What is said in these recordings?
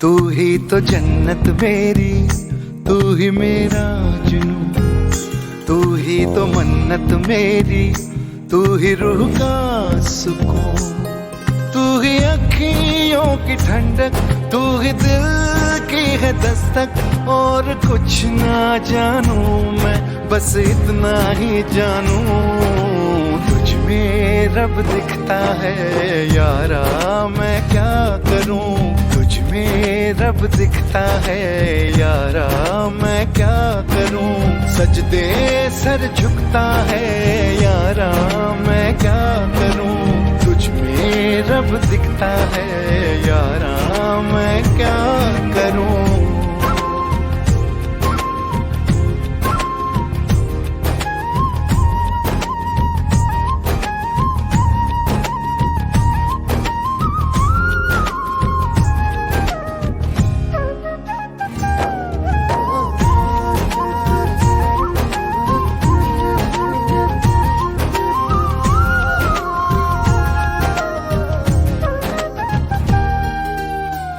तू ही तो जन्नत मेरी, तू ही मेरा जुनून, तू ही तो मन्नत मेरी, तू ही रूह का सुकून, तू ही अखियों की ठंडक, तू ही दिल की है दस्तक। और कुछ ना जानू मैं, बस इतना ही जानू, तुझ में रब दिखता है यारा, मैं क्या करूं। तुझ में रब दिखता है यारा, मैं क्या करूं। सजदे सर झुकता है यारा, मैं क्या करूं। तुझ में रब दिखता है यारा, मैं क्या करूं।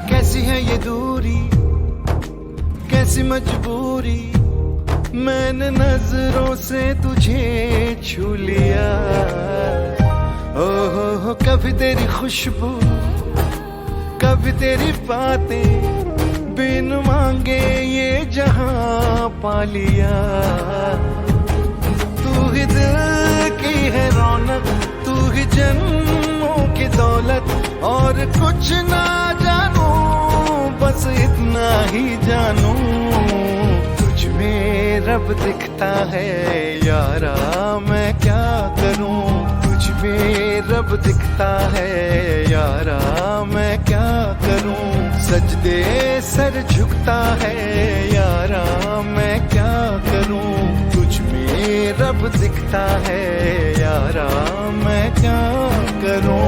कैसी है ये दूरी, कैसी मजबूरी, मैंने नजरों से तुझे छू लिया। ओहो कभी तेरी खुशबू, कभी तेरी बातें, बिन मांगे ये जहां पा लिया। तू ही दिल की है रौनक, तू ही जन्मों की दौलत। और कुछ ना जानू, बस इतना ही जानू, तुझ में रब दिखता है यारा, मैं क्या करूं। तुझ में रब दिखता है यारा, मैं क्या करूं। सजदे सर झुकता है यारा, मैं क्या करूं। तुझ में रब दिखता है यारा, मैं क्या करूं।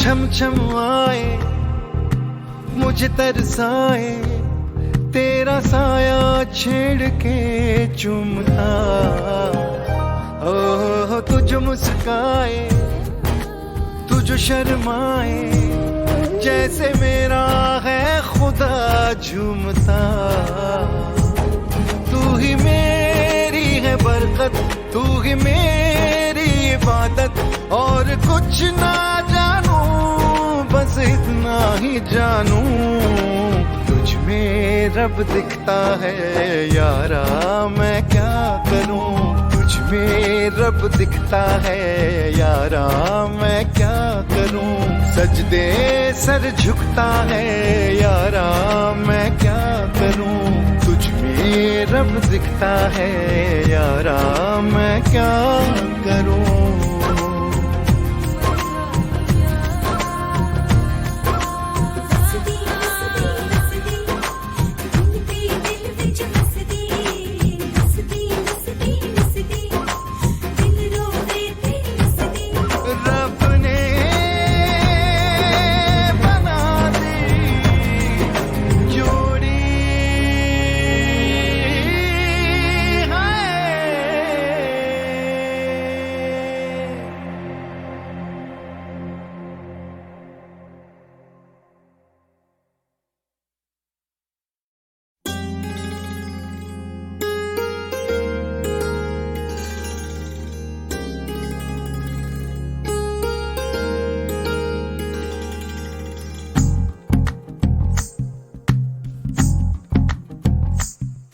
छम छम आए मुझे तरसाए, तेरा साया छेड़ के चूमता। ओह तू जो मुस्काए, तू जो शर्माए, जैसे मेरा है खुदा झूमता। तू ही मेरी है बरकत, तू ही मेरी इबादत। और कुछ ना जानू, बस इतना ही जानू, तुझ में रब दिखता है यारा, मैं क्या करूं। तुझ में रब दिखता है यारा, मैं क्या करूं। सजदे सर झुकता है यारा, मैं क्या करूं। तुझ में रब दिखता है यारा, मैं क्या करूं।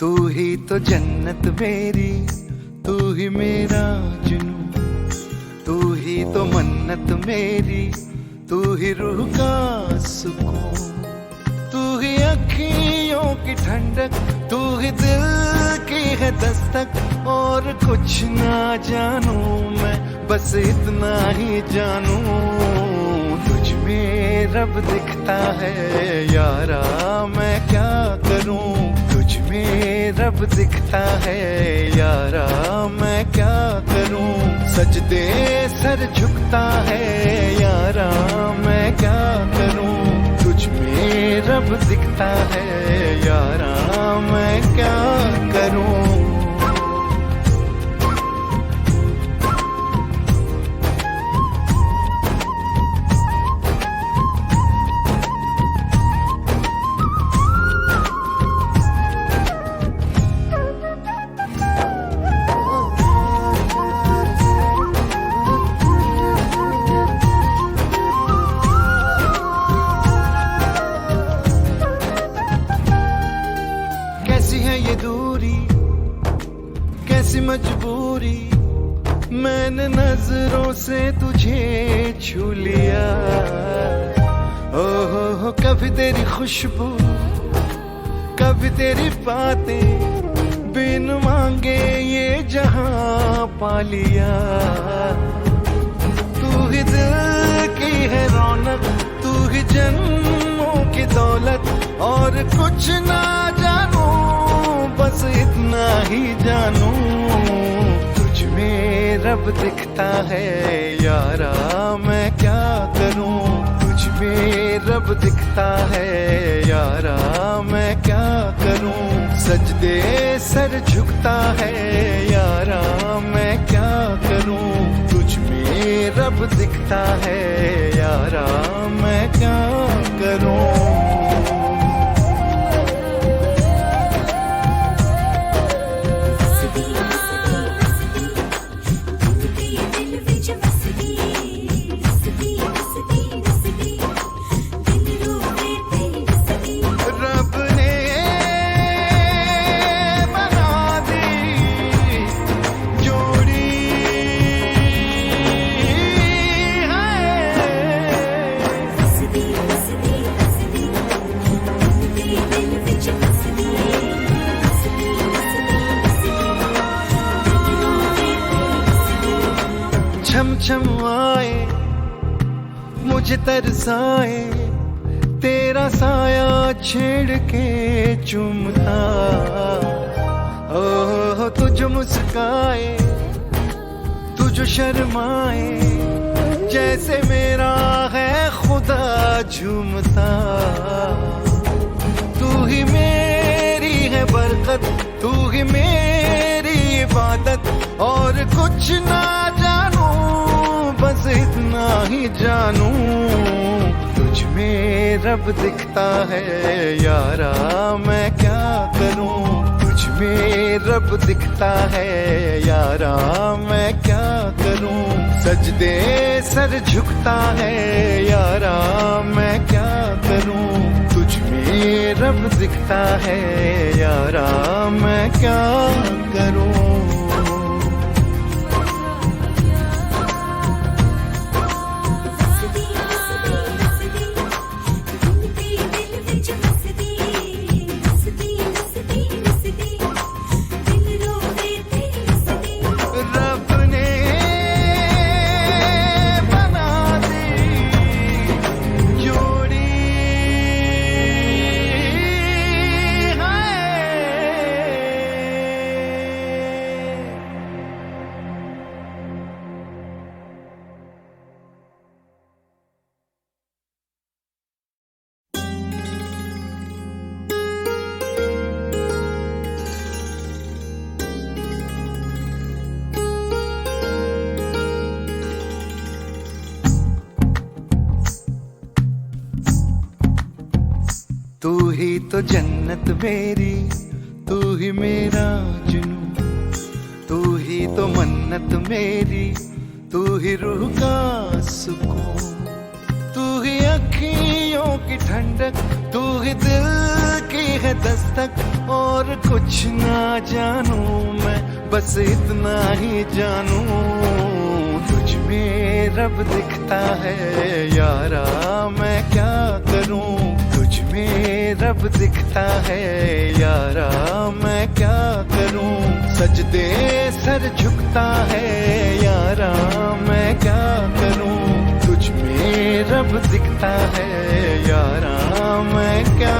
तू ही तो जन्नत मेरी, तू ही मेरा जुनून, तू ही तो मन्नत मेरी, तू ही रूह का सुकून, तू ही अखियों की ठंडक, तू ही दिल की है दस्तक। और कुछ ना जानू मैं, बस इतना ही जानू, तुझ में रब दिखता है यारा, मैं क्या करूं। तुझ में रब दिखता है यारा, मैं क्या करूं। सजदे सर झुकता है यारा, मैं क्या करूं। तुझ में रब दिखता है यारा, मैं क्या करूं। कैसी है ये दूरी, कैसी मजबूरी, मैंने नजरों से तुझे छू लिया। ओहो कभी तेरी खुशबू, कभी तेरी बातें, बिन मांगे ये जहां पा लिया। तू ही दिल की है रौनक, तू ही जन्मों की दौलत। और कुछ ना जानू, बस इतना ही जानू, तुझ में रब दिखता है यारा, मैं क्या करूं। तुझ में रब दिखता है यारा, मैं क्या करूं। सजदे सर झुकता है यारा, मैं क्या करूं। तुझ में रब दिखता है यारा, मैं क्या करूं। छम छम आए, मुझे तरसाए, तेरा साया छेड़ के चूमता। ओह तुझ मुस्काए, तुझ शर्माए, जैसे मेरा है खुदा झूमता। तू ही मेरी है बरकत, तू ही मेरी इबादत। और कुछ ना जानू, बस इतना ही जानू, तुझ में रब दिखता है यारा, मैं क्या करूं। तुझ में रब दिखता है यारा, मैं क्या करूं। सजदे सर झुकता है यारा, मैं क्या करूं। तुझ में रब दिखता है यारा, मैं क्या करूं। तू ही तो जन्नत मेरी, तू ही मेरा जुनून, तू ही तो मन्नत मेरी, तू ही रूह का सुकून। तू ही अखियों की ठंडक, तू ही दिल की है दस्तक। और कुछ ना जानू मैं, बस इतना ही जानू, तुझ में रब दिखता है यारा, मैं क्या करूं। तुझ में में रब दिखता है यारा, मैं क्या करूं, सजदे सर झुकता है यारा, मैं क्या करूं, तुझ में रब दिखता है यारा, मैं क्या